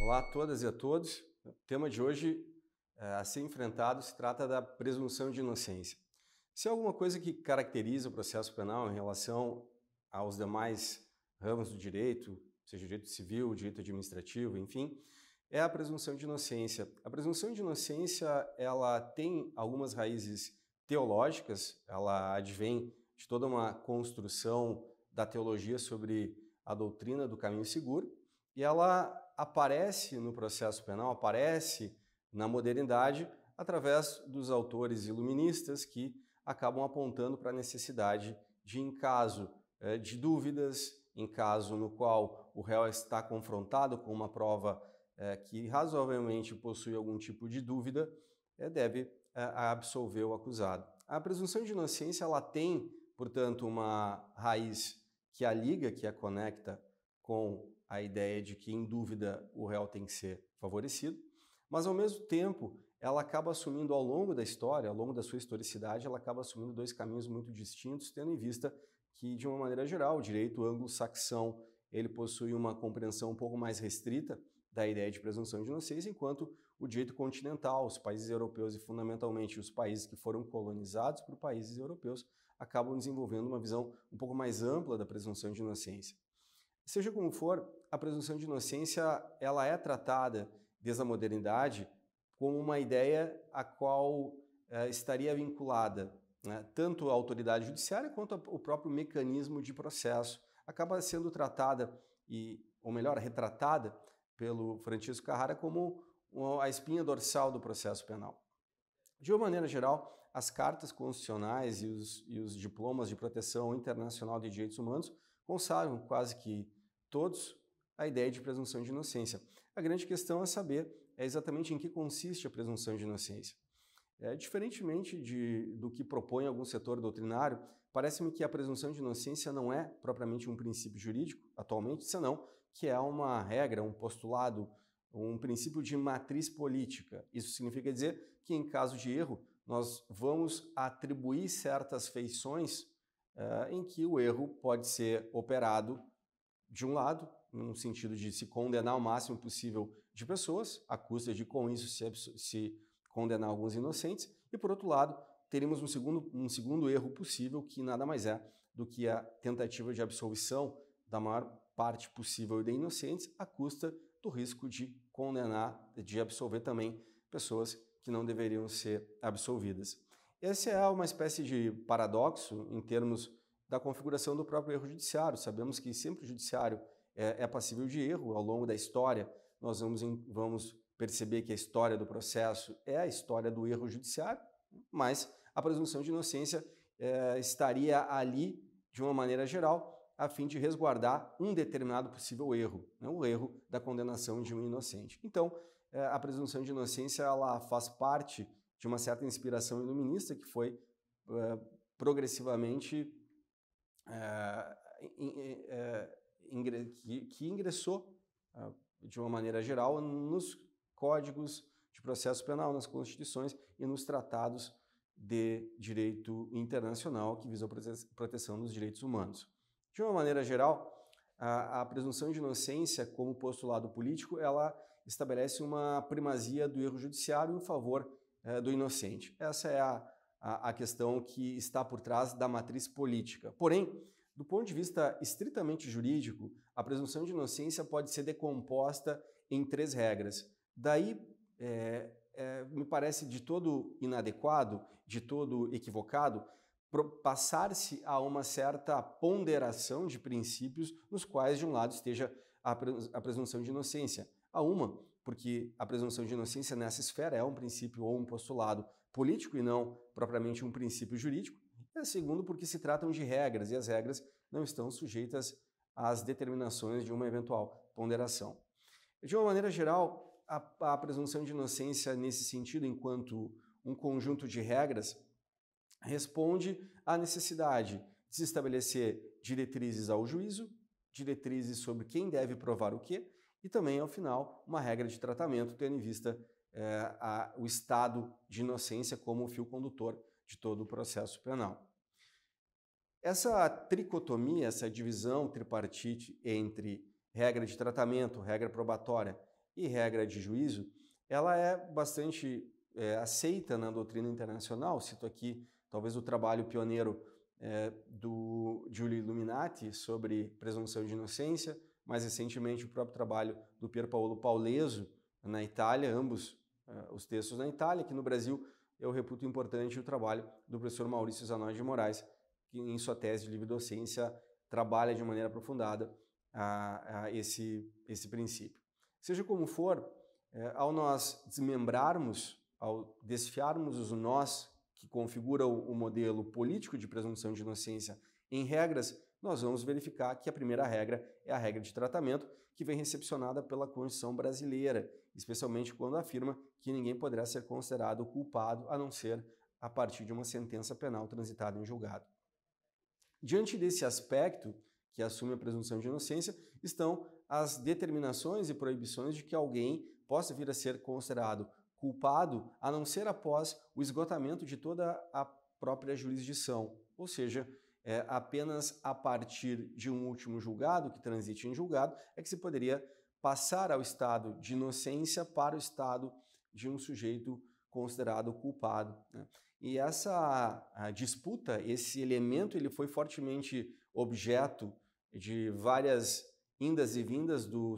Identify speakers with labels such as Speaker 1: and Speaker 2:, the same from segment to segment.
Speaker 1: Olá a todas e a todos. O tema de hoje a ser enfrentado se trata da presunção de inocência. Se há alguma coisa que caracteriza o processo penal em relação aos demais ramos do direito, seja direito civil, direito administrativo, enfim, é a presunção de inocência. A presunção de inocência, ela tem algumas raízes teológicas, ela advém de toda uma construção da teologia sobre a doutrina do caminho seguro, e ela aparece no processo penal, aparece na modernidade através dos autores iluministas que acabam apontando para a necessidade de, em caso de dúvidas, em caso no qual o réu está confrontado com uma prova que razoavelmente possui algum tipo de dúvida, deve absolver o acusado. A presunção de inocência ela tem, portanto, uma raiz que a liga, que a conecta com a ideia de que, em dúvida, o réu tem que ser favorecido, mas, ao mesmo tempo, ela acaba assumindo ao longo da história, ao longo da sua historicidade, ela acaba assumindo dois caminhos muito distintos, tendo em vista que, de uma maneira geral, o direito anglo-saxão ele possui uma compreensão um pouco mais restrita da ideia de presunção de inocência, enquanto o direito continental, os países europeus e, fundamentalmente, os países que foram colonizados por países europeus, acabam desenvolvendo uma visão um pouco mais ampla da presunção de inocência. Seja como for, a presunção de inocência ela é tratada desde a modernidade como uma ideia a qual estaria vinculada tanto a autoridade judiciária quanto o próprio mecanismo de processo. Acaba sendo tratada, ou melhor, retratada pelo Francisco Carrara como a espinha dorsal do processo penal. De uma maneira geral, as cartas constitucionais e os diplomas de proteção internacional de direitos humanos consagram quase que todos a ideia de presunção de inocência. A grande questão a saber é exatamente em que consiste a presunção de inocência. Diferentemente do que propõe algum setor doutrinário, parece-me que a presunção de inocência não é propriamente um princípio jurídico, atualmente, senão que é uma regra, um postulado, um princípio de matriz política. Isso significa dizer que, em caso de erro, nós vamos atribuir certas feições em que o erro pode ser operado de um lado, no sentido de se condenar o máximo possível de pessoas, à custa de, com isso, se condenar alguns inocentes, e, por outro lado, teríamos um segundo erro possível, que nada mais é do que a tentativa de absolvição da maior parte possível de inocentes, à custa do risco de condenar, de absolver também pessoas que não deveriam ser absolvidas. Essa é uma espécie de paradoxo em termos da configuração do próprio erro judiciário. Sabemos que sempre o judiciário é passível de erro. Ao longo da história, nós vamos perceber que a história do processo é a história do erro judiciário, mas a presunção de inocência estaria ali, de uma maneira geral, a fim de resguardar um determinado possível erro, o erro da condenação de um inocente. Então, a presunção de inocência ela faz parte de uma certa inspiração iluminista que foi progressivamente que ingressou, de uma maneira geral, nos códigos de processo penal, nas constituições e nos tratados de direito internacional que visam a proteção dos direitos humanos. De uma maneira geral, a presunção de inocência, como postulado político, ela estabelece uma primazia do erro judiciário em favor do inocente. Essa é a questão que está por trás da matriz política. Porém, do ponto de vista estritamente jurídico, a presunção de inocência pode ser decomposta em três regras. Daí, me parece de todo inadequado, de todo equivocado, passar-se a uma certa ponderação de princípios nos quais, de um lado, esteja a presunção de inocência. Há uma, porque a presunção de inocência nessa esfera é um princípio ou um postulado político e não propriamente um princípio jurídico. E a segunda, porque se tratam de regras e as regras não estão sujeitas às determinações de uma eventual ponderação. De uma maneira geral, a presunção de inocência, nesse sentido, enquanto um conjunto de regras, responde à necessidade de se estabelecer diretrizes ao juízo, diretrizes sobre quem deve provar o quê, e também, ao final, uma regra de tratamento, tendo em vista o estado de inocência como o fio condutor de todo o processo penal. Essa tricotomia, essa divisão tripartite entre regra de tratamento, regra probatória e regra de juízo, ela é bastante aceita na doutrina internacional. Cito aqui talvez o trabalho pioneiro do Giulio Illuminati sobre presunção de inocência, mais recentemente o próprio trabalho do Pier Paolo Pauleso na Itália, ambos os textos na Itália. Aqui no Brasil eu reputo importante o trabalho do professor Maurício Zanotti de Moraes, que em sua tese de livre docência trabalha de maneira aprofundada esse princípio. Seja como for, ao nós desmembrarmos, ao desfiarmos os nós que configuram o modelo político de presunção de inocência em regras, nós vamos verificar que a primeira regra é a regra de tratamento, que vem recepcionada pela Constituição brasileira, especialmente quando afirma que ninguém poderá ser considerado culpado a não ser a partir de uma sentença penal transitada em julgado. Diante desse aspecto, que assume a presunção de inocência, estão as determinações e proibições de que alguém possa vir a ser considerado culpado a não ser após o esgotamento de toda a própria jurisdição, ou seja, apenas a partir de um último julgado, que transite em julgado, é que se poderia passar ao estado de inocência para o estado de um sujeito considerado culpado, né? E essa disputa, esse elemento, ele foi fortemente objeto de várias indas e vindas do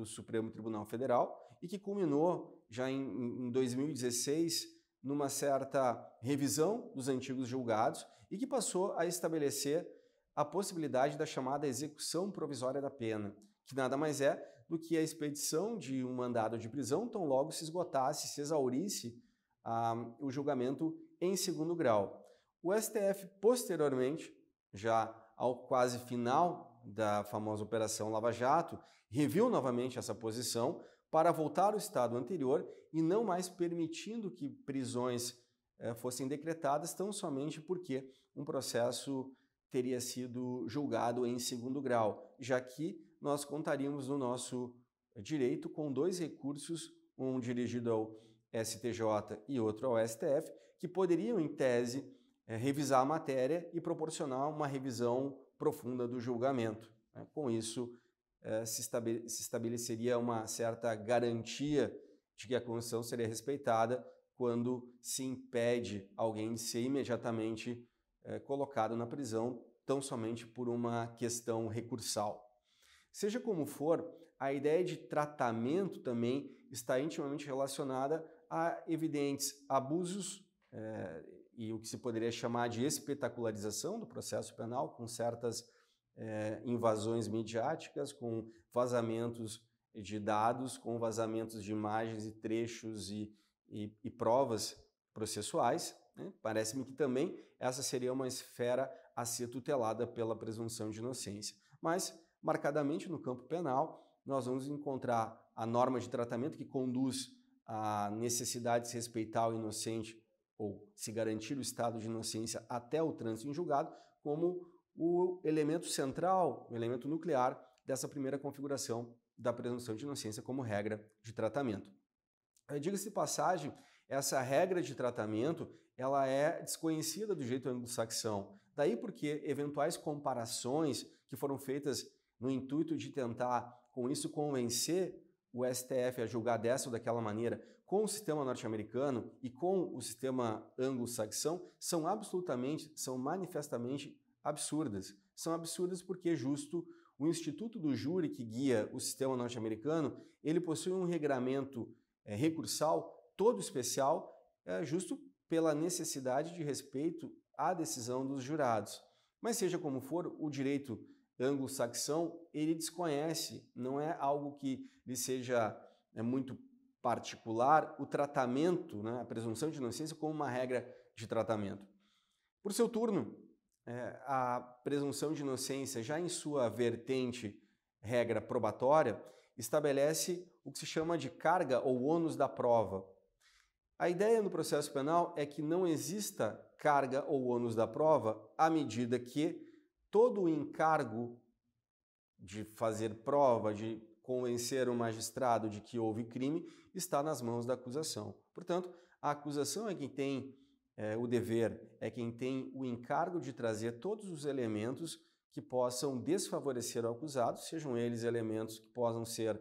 Speaker 1: Supremo Tribunal Federal e que culminou já em 2016 numa certa revisão dos antigos julgados e que passou a estabelecer a possibilidade da chamada execução provisória da pena, que nada mais é do que a expedição de um mandado de prisão tão logo se esgotasse, se exaurisse o julgamento em segundo grau. O STF, posteriormente, já ao quase final da famosa Operação Lava Jato, reviu novamente essa posição para voltar ao estado anterior e não mais permitindo que prisões fossem decretadas tão somente porque um processo teria sido julgado em segundo grau, já que nós contaríamos no nosso direito com dois recursos, um dirigido ao STJ e outro ao STF, que poderiam, em tese, revisar a matéria e proporcionar uma revisão profunda do julgamento. Com isso, se estabeleceria uma certa garantia de que a Constituição seria respeitada quando se impede alguém de ser imediatamente colocado na prisão tão somente por uma questão recursal. Seja como for, a ideia de tratamento também está intimamente relacionada a evidentes abusos e o que se poderia chamar de espetacularização do processo penal, com certas invasões midiáticas, com vazamentos de dados, com vazamentos de imagens e trechos e provas processuais, né? Parece-me que também essa seria uma esfera a ser tutelada pela presunção de inocência. Mas, marcadamente no campo penal, nós vamos encontrar a norma de tratamento que conduz à necessidade de se respeitar o inocente ou se garantir o estado de inocência até o trânsito em julgado, como o elemento central, o elemento nuclear dessa primeira configuração da presunção de inocência como regra de tratamento. Diga-se de passagem, essa regra de tratamento ela é desconhecida do jeito anglo-saxão. Daí porque eventuais comparações que foram feitas no intuito de tentar, com isso, convencer o STF a julgar dessa ou daquela maneira com o sistema norte-americano e com o sistema anglo-saxão são manifestamente absurdas. São absurdas porque justo o Instituto do Júri que guia o sistema norte-americano, ele possui um regramento recursal todo especial, justo pela necessidade de respeito à decisão dos jurados. Mas seja como for, o direito anglo-saxão, ele desconhece, não é algo que lhe seja muito particular, o tratamento, né, a presunção de inocência como uma regra de tratamento. Por seu turno, a presunção de inocência, já em sua vertente regra probatória, estabelece o que se chama de carga ou ônus da prova. A ideia no processo penal é que não exista carga ou ônus da prova à medida que todo o encargo de fazer prova, de convencer o magistrado de que houve crime, está nas mãos da acusação. Portanto, a acusação é quem tem o dever, é quem tem o encargo de trazer todos os elementos que possam desfavorecer o acusado, sejam eles elementos que possam ser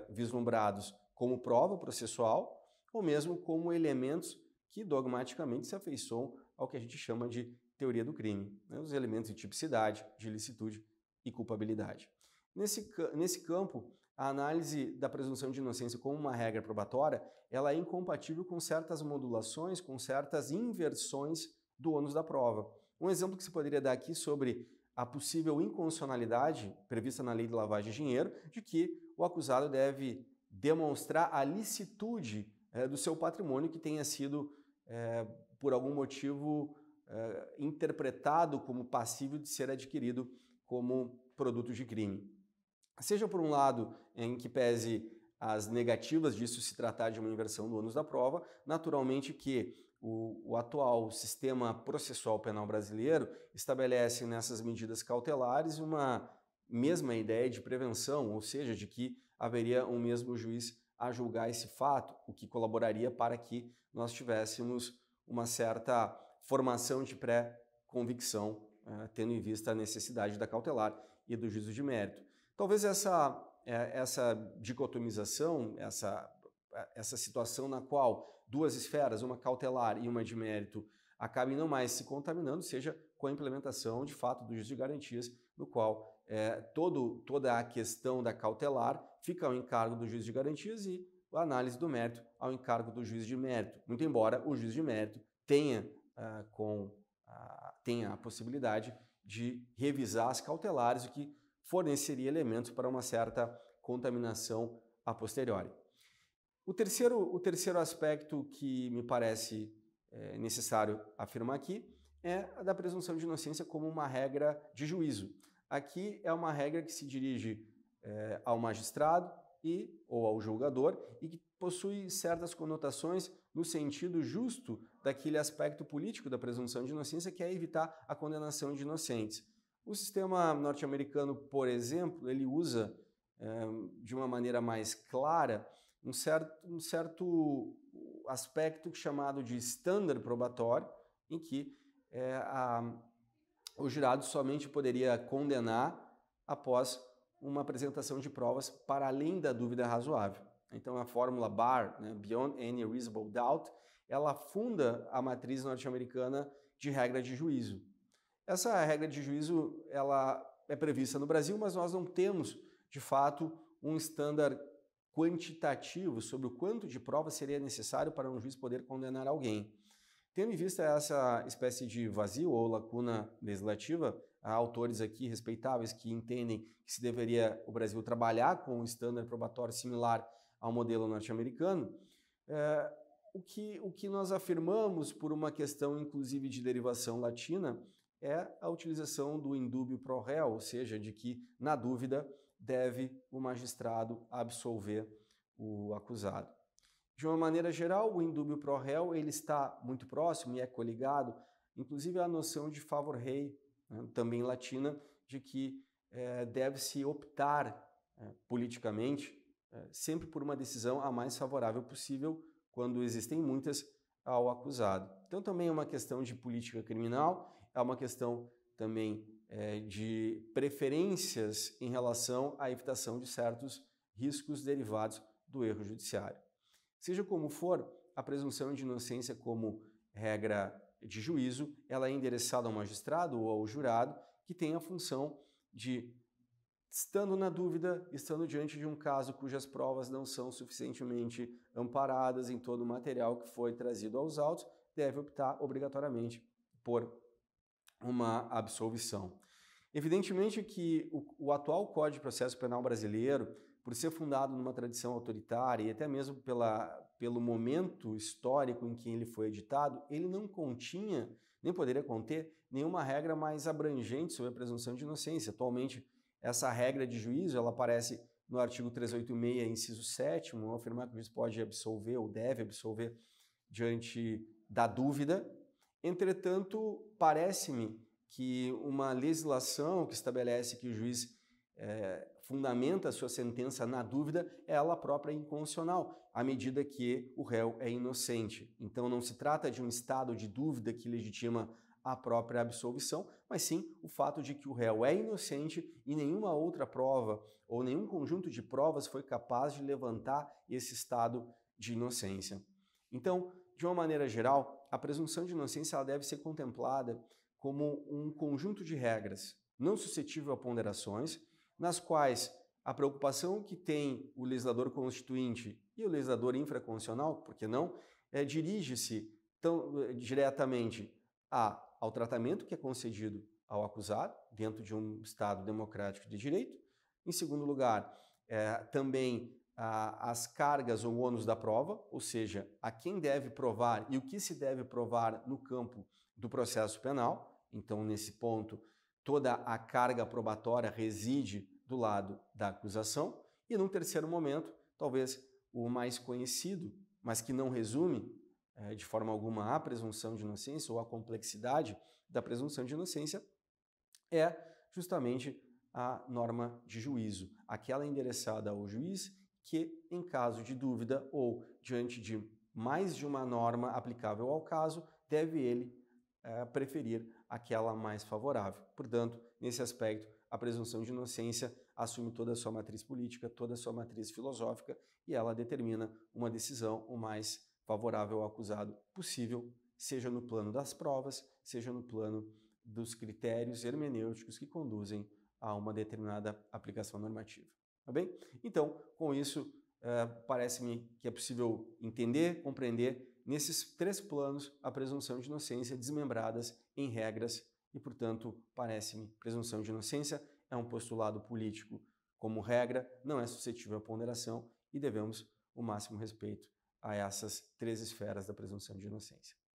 Speaker 1: vislumbrados como prova processual ou mesmo como elementos que dogmaticamente se afeiçoam ao que a gente chama de teoria do crime, né? Os elementos de tipicidade, de ilicitude e culpabilidade. Nesse campo, a análise da presunção de inocência como uma regra probatória, ela é incompatível com certas modulações, com certas inversões do ônus da prova. Um exemplo que se poderia dar aqui sobre a possível inconstitucionalidade prevista na lei de lavagem de dinheiro, de que o acusado deve demonstrar a licitude do seu patrimônio que tenha sido, por algum motivo, interpretado como passível de ser adquirido como produto de crime. Seja por um lado, em que pese as negativas disso se tratar de uma inversão do ônus da prova, naturalmente que o atual sistema processual penal brasileiro estabelece nessas medidas cautelares uma mesma ideia de prevenção, ou seja, de que haveria um mesmo juiz a julgar esse fato, o que colaboraria para que nós tivéssemos uma certa formação de pré-convicção, tendo em vista a necessidade da cautelar e do juízo de mérito. Talvez essa dicotomização, essa situação na qual duas esferas, uma cautelar e uma de mérito, acabem não mais se contaminando, seja com a implementação de fato do juízo de garantias, no qual toda a questão da cautelar fica ao encargo do juiz de garantias e a análise do mérito ao encargo do juiz de mérito, muito embora o juiz de mérito tenha a possibilidade de revisar as cautelares, o que forneceria elementos para uma certa contaminação a posteriori. O terceiro aspecto que me parece necessário afirmar aqui é a da presunção de inocência como uma regra de juízo. Aqui é uma regra que se dirige ao magistrado ou ao julgador e que possui certas conotações no sentido justo daquele aspecto político da presunção de inocência, que é evitar a condenação de inocentes. O sistema norte-americano, por exemplo, ele usa de uma maneira mais clara um certo aspecto chamado de standard probatório, em que o jurado somente poderia condenar após uma apresentação de provas para além da dúvida razoável. Então, a fórmula BAR, né, Beyond Any Reasonable Doubt, ela funda a matriz norte-americana de regra de juízo. Essa regra de juízo ela é prevista no Brasil, mas nós não temos, de fato, um estándar quantitativo sobre o quanto de prova seria necessário para um juiz poder condenar alguém. Tendo em vista essa espécie de vazio ou lacuna legislativa, há autores aqui respeitáveis que entendem que o Brasil trabalhar com um estándar probatório similar ao modelo norte-americano. O que nós afirmamos por uma questão inclusive de derivação latina é a utilização do indúbio pro reo, ou seja, de que, na dúvida, deve o magistrado absolver o acusado. De uma maneira geral, o indúbio pro reo ele está muito próximo e é coligado, inclusive à noção de favor rei, né, também latina, de que deve-se optar politicamente sempre por uma decisão a mais favorável possível, quando existem muitas, ao acusado. Então também é uma questão de política criminal, é uma questão também de preferências em relação à evitação de certos riscos derivados do erro judiciário. Seja como for, a presunção de inocência como regra de juízo, ela é endereçada ao magistrado ou ao jurado, que tem a função de, estando na dúvida, estando diante de um caso cujas provas não são suficientemente amparadas em todo o material que foi trazido aos autos, deve optar obrigatoriamente por uma absolvição. Evidentemente que o atual Código de Processo Penal brasileiro, por ser fundado numa tradição autoritária e até mesmo pelo momento histórico em que ele foi editado, ele não continha, nem poderia conter, nenhuma regra mais abrangente sobre a presunção de inocência. Atualmente, essa regra de juízo, ela aparece no artigo 386, inciso 7º, ao afirmar que o juiz pode absolver ou deve absolver diante da dúvida. Entretanto, parece-me que uma legislação que estabelece que o juiz fundamenta a sua sentença na dúvida é ela própria inconstitucional, à medida que o réu é inocente. Então não se trata de um estado de dúvida que legitima a própria absolvição, mas sim o fato de que o réu é inocente e nenhuma outra prova ou nenhum conjunto de provas foi capaz de levantar esse estado de inocência. Então, de uma maneira geral, a presunção de inocência ela deve ser contemplada como um conjunto de regras não suscetível a ponderações, nas quais a preocupação que tem o legislador constituinte e o legislador infraconstitucional, por que não, dirige-se diretamente ao tratamento que é concedido ao acusado, dentro de um Estado democrático de direito. Em segundo lugar, também as cargas ou ônus da prova, ou seja, a quem deve provar e o que se deve provar no campo do processo penal. Então, nesse ponto, toda a carga probatória reside do lado da acusação. E num terceiro momento, talvez o mais conhecido, mas que não resume de forma alguma a presunção de inocência ou a complexidade da presunção de inocência, é justamente a norma de juízo, aquela endereçada ao juiz que, em caso de dúvida ou diante de mais de uma norma aplicável ao caso, deve ele preferir aquela mais favorável. Portanto, nesse aspecto, a presunção de inocência assume toda a sua matriz política, toda a sua matriz filosófica e ela determina uma decisão o mais favorável ao acusado possível, seja no plano das provas, seja no plano dos critérios hermenêuticos que conduzem a uma determinada aplicação normativa. Tá bem? Então, com isso, parece-me que é possível entender, compreender nesses três planos a presunção de inocência desmembradas em regras e, portanto, parece-me presunção de inocência é um postulado político como regra, não é suscetível à ponderação e devemos o máximo respeito a essas três esferas da presunção de inocência.